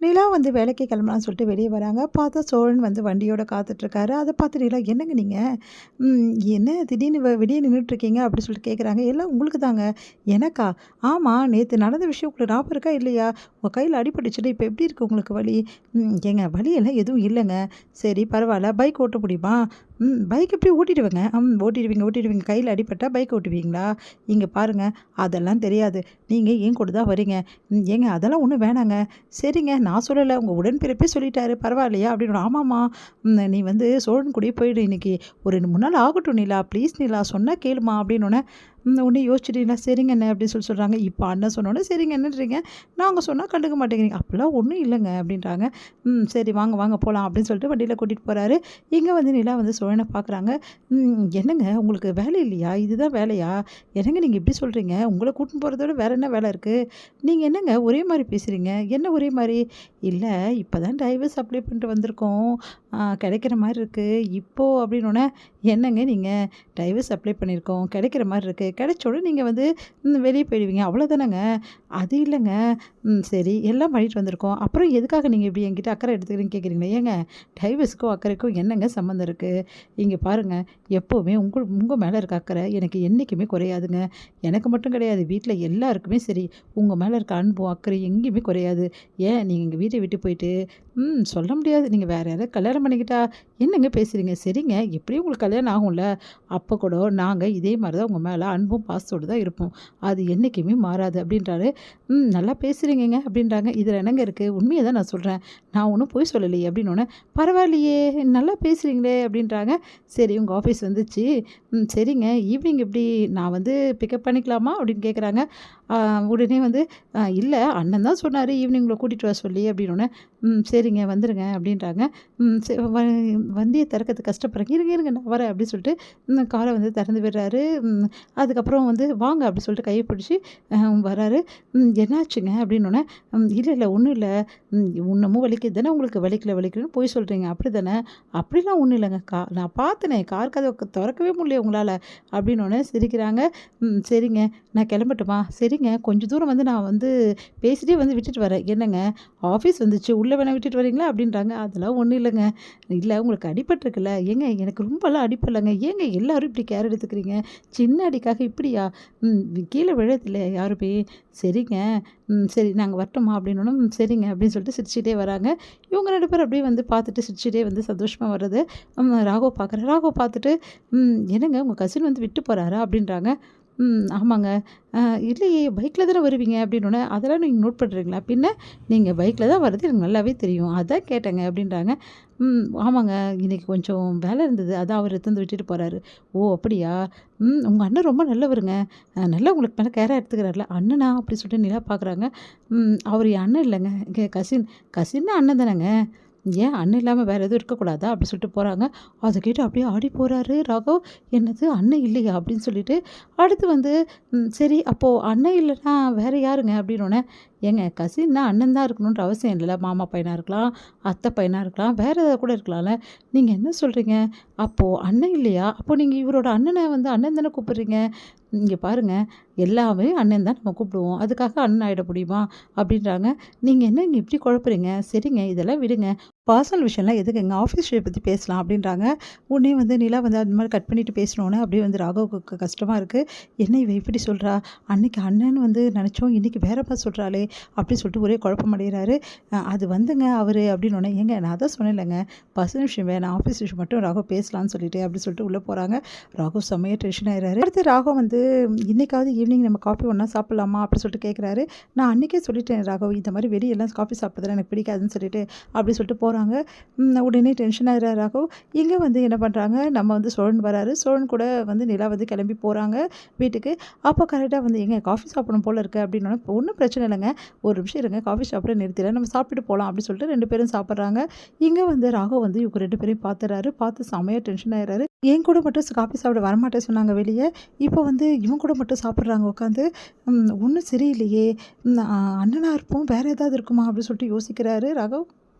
நிலா வந்து வேலைக்கு கிளம்பலான்னு சொல்லிட்டு வெளியே வராங்க. பார்த்தா சோழன் வந்து வண்டியோட காத்துட்ருக்காரு. அத பார்த்து நிலா, "என்னங்க நீங்க? என்ன திடீர்னு வெளிய நின்னுட்ருக்கீங்க?" அப்படி சொல்லிட்டு கேட்குறாங்க. "எல்லாம் உங்களுக்கு தாங்க." "எனக்கா?" "ஆமா, நேத்து நடந்த விஷயம் உங்களுக்கு ஞாபகம் இருக்கா இல்லையா? உங்க கையில அடிபட்டுச்சுல்ல, இப்ப எப்படி இருக்கு உங்களுக்கு வலி?" ஏங்க வலியெல்லாம் எதுவும் இல்லங்க." "சரி பரவால்ல. பைக் ஓட்ட முடியுமா?" பைக் எப்படி ஓட்டிடுவேங்க." ஓட்டிடுவீங்க. கையில அடிபட்டா பைக் ஓட்டுவீங்களா?" "இங்க பாருங்க, அதெல்லாம் தெரியாது. நீங்க என் கூட தான் வரீங்க." ஏங்க அதெல்லாம் ஒண்ணும் வேணாங்க." "சரிங்க, நான் சொல்லல. உங்க உடன்பிறப்பே சொல்லிட்டாரு. பரவாயில்லையா?" அப்படின்னு. "ஆமாம்மா. நீ வந்து சோழன் கூடயே போயிடு இன்னைக்கு. ஒரு 2, 3 நாள் ஆகட்டும் நிலா. ப்ளீஸ் நிலா, சொன்னா கேளும்மா." அப்படின்னோனே, உடனே யோசிச்சுட்டு, "நிலா சரிங்க அண்ணே" அப்படின்னு சொல்றாங்க. இப்போ அண்ணன் சொன்னோனே சரிங்க அண்ணன்றீங்க. நாங்க சொன்னா கண்டுக்க மாட்டேங்கிறீங்க. "அப்படிலாம் ஒண்ணும் இல்லங்க" அப்படின்றாங்க. சரி வாங்க வாங்க போலாம்" அப்படின்னு சொல்லிட்டு வண்டியில கூட்டிட்டு போறாரு. இங்க வந்து நிலா வந்து சோழன பார்க்குறாங்க. "என்னங்க உங்களுக்கு வேலை இல்லையா? இதுதான் வேலையா? என்னங்க நீங்க இப்படி சொல்றீங்க? உங்கள கூட்டின்னு போறத விட வேற என்ன வேலை இருக்கு? நீங்க என்னங்க ஒரே மாரி பேசுறீங்க? என்ன ஒரே மாரி?" "இல்ல, இப்பதான் டைவர்ஸ் அப்ளை பண்ணிட்டு வந்திருக்கோம். கிடைக்கிற மாரி இருக்கு. இப்போ" அப்படின்னோனே, "என்னங்க நீங்க டைவர்ஸ் அப்ளை பண்ணியிருக்கோம். கிடைக்கிற மாரி இருக்கு. கிடைச்ச உடனே நீங்க வந்து வெளிய போயிடுவீங்க. அவ்வளோதானங்க." "அது இல்லங்க." சரி எல்லாம் பண்ணிட்டு வந்திருக்கோம். அப்புறம் எதுக்காக நீங்க இப்படி என்கிட்ட அக்கறை எடுத்துக்கிறீங்கன்னு கேட்குறீங்களா? ஏங்க டைவர்ஸுக்கும் அக்கறைக்கும் என்னங்க சம்மந்தம் இருக்கு? இங்க பாருங்க, எப்பவுமே உங்க மேல இருக்க அக்கறை எனக்கு என்னைக்குமே குறையாதுங்க. எனக்கு மட்டும் கிடையாது. வீட்ல எல்லாருக்குமே சரி. உங்க மேல இருக்க அன்பும், அக்கறையும் எங்கேயுமே குறையாது. ஏன் நீங்க எங்க வீட்ட விட்டு போயிட்டு சொல்ல முடியாது. நீங்க வேற யாராவது கல்யாணம் பண்ணிக்கிட்டா என்னங்க பேசுறீங்க? சரிங்க, எப்படியும் உங்களுக்கு கல்யாணம் ஆகும்ல. அப்ப கூட நாங்க இதே மாரி தான் உங்க மேல அன்பும், பாசத்தோட தான் இருப்போம். அது என்னைக்குமே மாறாது." அப்படின்றாரு. நல்லா பேசுறீங்கங்க." அப்படின்றாங்க. "இதுல என்னங்க இருக்கு? உண்மைய தான் நான் சொல்றேன். நான் ஒண்ணும் பொய் சொல்லலையே." அப்படின்னோனே, "பரவாயில்லையே! நல்லா பேசுறீங்களே!" அப்படின்றாங்க. "சரி உங்க ஆஃபீஸ் வந்துச்சு. சரிங்க, ஈவினிங் எப்படி நான் வந்து பிக்கப் பண்ணிக்கலாமா?" அப்படின்னு கேட்குறாங்க. உடனே வந்து இல்ல, அண்ணன் தான் சொன்னாரு ஈவினிங் உங்கள கூட்டிட்டு வர சொல்லி." அப்படின்னோனே, சரிங்க வந்துருங்க." அப்படின்றாங்க. ம் ச வ வண்டிய திறக்கறதுக்கு கஷ்டப்படுறாங்க. "இருங்க, இருங்க நான் வரேன்." அப்படின்னு சொல்லிட்டு கார வந்து திறந்து விடுறாரு. அதுக்கப்புறம் வந்து, "வாங்க." அப்படி சொல்லிட்டு கைய பிடிச்சு அ வராரு. "என்னாச்சுங்க?" அப்படின்னோனே, இல்ல, இல்ல ஒண்ணும் இல்ல. இன்னமும் வலிக்குது தானே உங்களுக்கு? வலிக்கலன்னு பொய் சொல்றீங்க. அப்படிதானே?" "அப்படிலாம் ஒண்ணும் இல்லங்க. நான் பார்த்தனே, கார் கதவ தொறக்கவே முடியலையே உங்களால." அப்படின்னோனே சிரிக்கிறாங்க. சரிங்க, நான் கிளம்பட்டுமா?" "சரிங்க, கொஞ்சம் தூரம் வந்து நான் வந்து பேசிட்டே வந்து விட்டுட்டு வரேன்." "என்னங்க, ஆஃபீஸ் வந்துச்சு. உள்ள வேணா விட்டுட்டு வரீங்களா?" அப்படின்றாங்க. "அதெல்லாம் ஒண்ணும் இல்லங்க." "இல்ல உங்களுக்கு அடிபட்டுருக்குல்ல." "ஏங்க எனக்கு ரொம்பலாம் அடிபடலங்க. ஏங்க எல்லாரும் இப்படி கேர் எடுத்துக்கிறீங்க? சின்ன அடிக்காக இப்படியா?" "ம் கீழ விழதில்ல யாருமே." "சரிங்க, சரி நாங்க வரட்டுமா?" அப்படின்னோனே, சரிங்க." அப்படின்னு சொல்லிட்டு சிரிச்சுட்டே வராங்க. இவங்க 2 பேரும் அப்படியே வந்து பார்த்துட்டு சிரிச்சுட்டே வந்து சந்தோஷமா வர்றது, ராகவ் பார்க்குறாரு. ராகவ் பார்த்துட்டு, "என்னங்க உங்க கசின் வந்து விட்டு போறாரா?" அப்படின்றாங்க. ஆமாங்க." அ இல்லையே பைக்ல தானே வருவீங்க." அப்படின்னோனே, "அதெல்லாம் நீங்க நோட் பண்றீங்களா?" "பின்ன நீங்க பைக்ல தான் வர்றது எனக்கு நல்லாவே தெரியும். அதான் கேட்டேங்க." அப்படின்றாங்க. ஆமாங்க, இன்னைக்கு கொஞ்சம் வேலை இருந்தது. அதான் அவர் எடுத்து வந்து விட்டுட்டு போறாரு." "ஓ! அப்படியா? உங்க அண்ணன் ரொம்ப நல்லவருங்க. நல்லா உங்களுக்கு மேல கேரா எடுத்துக்கிறார்ல." "அண்ணனா?" அப்படி சொல்லிட்டு நிலா பார்க்குறாங்க. "அவரு என் அண்ணன் இல்லங்க. கசின். கசின்னா அண்ணன் தானேங்க. ஏன் அண்ணன் இல்லாம வேற எதுவும் இருக்கக்கூடாதா?" அப்படி சொல்லிட்டு போறாங்க. அத கேட்டு அப்படியே ஆடி போறாரு ராகவ். "என்னது அண்ணன் இல்லையா?" அப்படின்னு சொல்லிட்டு. அடுத்து வந்து, சரி அப்போ அண்ணன் இல்லன்னா வேற யாருங்க?" அப்படின்னோனே, "ஏங்க கசின்னா அண்ணன் தான் இருக்கணுன்ற அவசியம் இல்லல்ல. மாமா பையனா இருக்கலாம், அத்தை பையனா இருக்கலாம், வேற ஏதாவது கூட இருக்கலாம்ல. நீங்க என்ன சொல்றீங்க? அப்போ அண்ணன் இல்லையா? அப்போ நீங்க இவரோட அண்ணன வந்து அண்ணன் தானே கூப்பிடுறீங்க? இங்க பாருங்க, எல்லாமே அண்ணன் தான் நம்ம கூப்பிடுவோம். அதுக்காக அண்ணன் ஆயிட முடியுமா?" அப்படின்றாங்க. "நீங்க என்னங்க இப்படி குழப்புறீங்க? சரிங்க இதெல்லாம் விடுங்க. பர்சனல் விஷயம்லாம் எதுக்குங்க? ஆஃபீஸ் விஷயம் பத்தி பேசலாம்." அப்படின்றாங்க. உடனே வந்து நிலா வந்து அது மாரி கட் பண்ணிட்டு பேசினோனே, அப்படியே வந்து ராகவுக்கு கஷ்டமா இருக்கு. "என்ன இவ இப்படி சொல்றா? அன்னைக்கு அண்ணன்னு வந்து நெனச்சோம். இன்னைக்கு வேற மாரி சொல்றாளே!" அப்படின்னு சொல்லிட்டு ஒரே குழப்பம் அடையிறாரு. அது வந்துங்க அவரு அப்படின்னோனே, "ஏங்க நான் தான் சொன்னேன்லங்க, பர்சனல் விஷயம் வேணாம். ஆஃபீஸ் விஷயம் மட்டும் ராகவ் பேசலாம்னு சொல்லிட்டு." அப்படி சொல்லிட்டு உள்ள போறாங்க. ராகவ் செம்மையா டென்ஷன் ஆயிறாரு. அடுத்து ராகவ் வந்து, "இன்னைக்காவது ஈவினிங் நம்ம காஃபி ஒண்ணா சாப்பிடலாமா?" அப்படி சொல்லிட்டு கேட்குறாரு. "நான் அன்னைக்கே சொல்லிட்டேன் ராகவ், இந்த மாரி வெளியலாம் காஃபி சாப்பிட்றதுலாம் எனக்கு பிடிக்காதுன்னு சொல்லிட்டு." அப்படி சொல்லிட்டு போறாங்க. உடனே டென்ஷன் ஆயிறாரு ராகவ். இங்க வந்து என்ன பண்றாங்க, நம்ம வந்து சோழன் வராரு. சோழன் கூட வந்து நிலா வந்து கிளம்பி போறாங்க வீட்டுக்கு. அப்போ கரெக்ட்டா வந்து, "ஏங்க காஃபி சாப்பிடணும் போல இருக்கு." அப்படின்னோனே, "ஒண்ணும் பிரச்சனை இல்லங்க. ஒரு நிமிஷம் இருங்க. காஃபி ஷாப்ல நிறுத்திறேன். நம்ம சாப்பிட்டுட்டு போலாம்." அப்படி சொல்லிட்டு 2 பேரும் சாப்பிடுறாங்க. இங்க வந்து ராகவ் வந்து இவங்க 2 பேரையும் பார்த்துறாரு. பார்த்து செம்மையா டென்ஷன் ஆயிறாரு. "என் கூட மட்டும் காஃபி சாப்பிட வரமாட்டேன்னு சொன்னாங்க வெளிய. இப்போ வந்து இவன் கூட மட்டும் சாப்பிடுறாங்க உட்காந்து. ஒண்ணும் சரியில்லையே. அண்ணனா இருப்போம். வேற ஏதாவது இருக்குமா?" அப்படி சொல்லிட்டு யோசிக்கிறாரு ராகவ்.